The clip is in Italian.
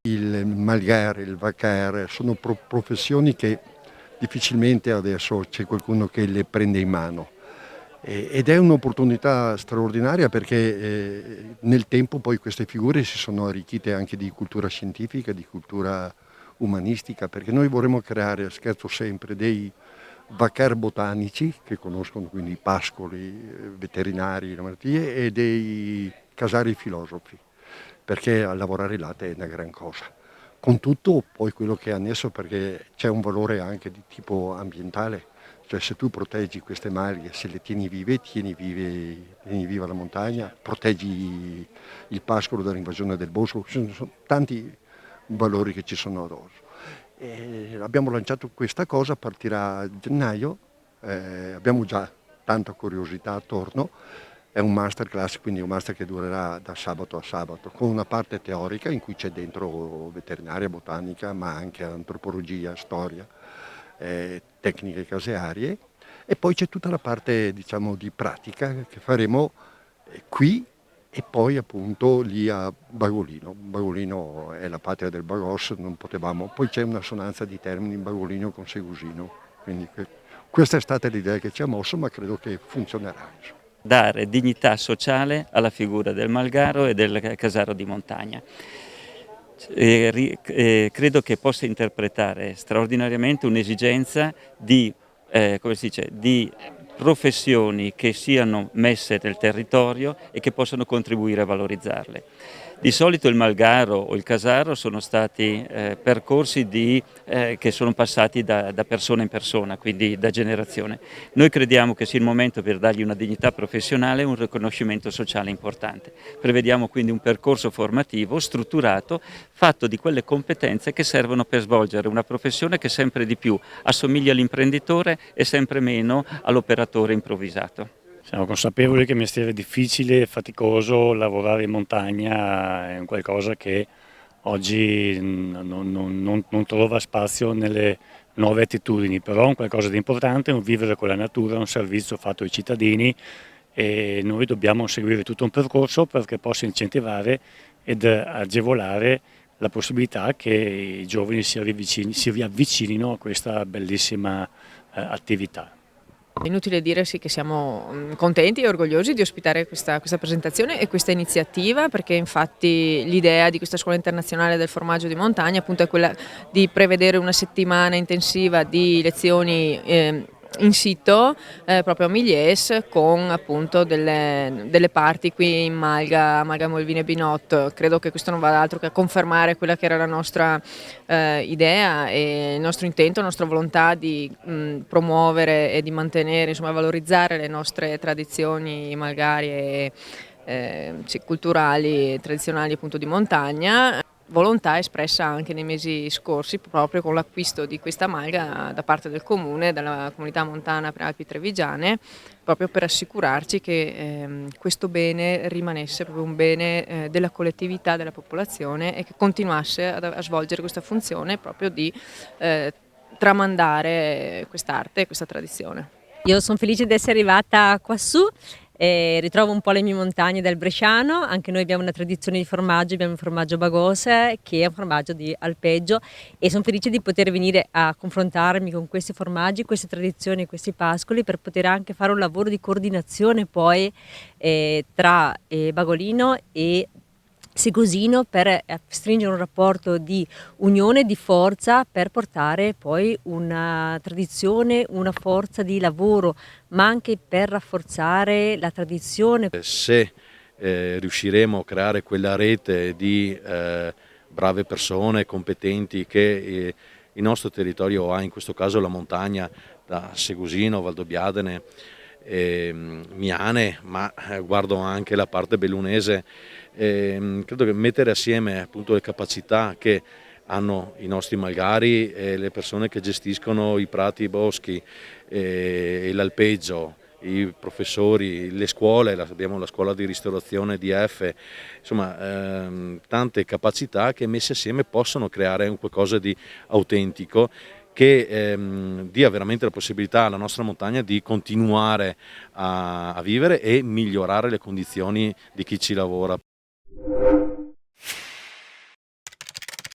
Il malgare, il vaquer sono professioni che difficilmente adesso c'è qualcuno che le prende in mano. Ed è un'opportunità straordinaria perché nel tempo poi queste figure si sono arricchite anche di cultura scientifica, di cultura umanistica, perché noi vorremmo creare, scherzo sempre, dei vaquer botanici che conoscono quindi i pascoli, veterinari, le malattie, e dei casari filosofi, perché a lavorare il latte è una gran cosa. Con tutto poi quello che è annesso, perché c'è un valore anche di tipo ambientale, cioè se tu proteggi queste malghe, se le tieni vive, tieni viva la montagna, proteggi il pascolo dall'invasione del bosco, ci sono tanti valori che ci sono addosso. Abbiamo lanciato questa cosa, partirà a gennaio, abbiamo già tanta curiosità attorno. È un masterclass, quindi un master che durerà da sabato a sabato, con una parte teorica in cui c'è dentro veterinaria, botanica, ma anche antropologia, storia, tecniche casearie, e poi c'è tutta la parte, diciamo, di pratica che faremo qui e poi appunto lì a Bagolino. Bagolino è la patria del Bagos, non potevamo. Poi c'è un'assonanza di termini Bagolino con Segusino, quindi questa è stata l'idea che ci ha mosso, ma credo che funzionerà, insomma. Dare dignità sociale alla figura del malgaro e del casaro di montagna. Credo che possa interpretare straordinariamente un'esigenza di, come si dice, di professioni che siano messe nel territorio e che possano contribuire a valorizzarle. Di solito il malgaro o il casaro sono stati percorsi che sono passati da persona in persona, quindi da generazione. Noi crediamo che sia il momento per dargli una dignità professionale e un riconoscimento sociale importante. Prevediamo quindi un percorso formativo strutturato, fatto di quelle competenze che servono per svolgere una professione che sempre di più assomiglia all'imprenditore e sempre meno all'operatore improvvisato. Siamo consapevoli che è un mestiere difficile e faticoso, lavorare in montagna è un qualcosa che oggi non trova spazio nelle nuove attitudini, però è un qualcosa di importante, un vivere con la natura, un servizio fatto ai cittadini, e noi dobbiamo seguire tutto un percorso perché possa incentivare ed agevolare la possibilità che i giovani si riavvicinino a questa bellissima attività. È inutile dire sì che siamo contenti e orgogliosi di ospitare questa presentazione e questa iniziativa, perché infatti l'idea di questa scuola internazionale del formaggio di montagna appunto è quella di prevedere una settimana intensiva di lezioni in sito proprio a Milies, con appunto delle parti qui in Malga, Molvine e Binotto. Credo che questo non vada altro che a confermare quella che era la nostra idea e il nostro intento, la nostra volontà di promuovere e di mantenere, insomma valorizzare le nostre tradizioni malgarie culturali e tradizionali appunto di montagna. Volontà espressa anche nei mesi scorsi proprio con l'acquisto di questa malga da parte del comune, dalla comunità montana Prealpi Trevigiane, proprio per assicurarci che questo bene rimanesse proprio un bene della collettività, della popolazione, e che continuasse a svolgere questa funzione proprio di tramandare quest'arte e questa tradizione. Io sono felice di essere arrivata quassù. Ritrovo un po' le mie montagne del Bresciano. Anche noi abbiamo una tradizione di formaggio, abbiamo il formaggio Bagos, che è un formaggio di alpeggio, e sono felice di poter venire a confrontarmi con questi formaggi, queste tradizioni, questi pascoli, per poter anche fare un lavoro di coordinazione poi tra Bagolino e Segusino, per stringere un rapporto di unione, di forza, per portare poi una tradizione, una forza di lavoro, ma anche per rafforzare la tradizione. Se riusciremo a creare quella rete di brave persone competenti che il nostro territorio ha, in questo caso la montagna, da Segusino, Valdobbiadene, Miane, ma guardo anche la parte bellunese. Credo che mettere assieme appunto le capacità che hanno i nostri malgari e le persone che gestiscono i prati, i boschi, l'alpeggio, i professori, le scuole, abbiamo la scuola di ristorazione DF, insomma tante capacità che messe assieme possono creare un qualcosa di autentico, che dia veramente la possibilità alla nostra montagna di continuare a vivere e migliorare le condizioni di chi ci lavora.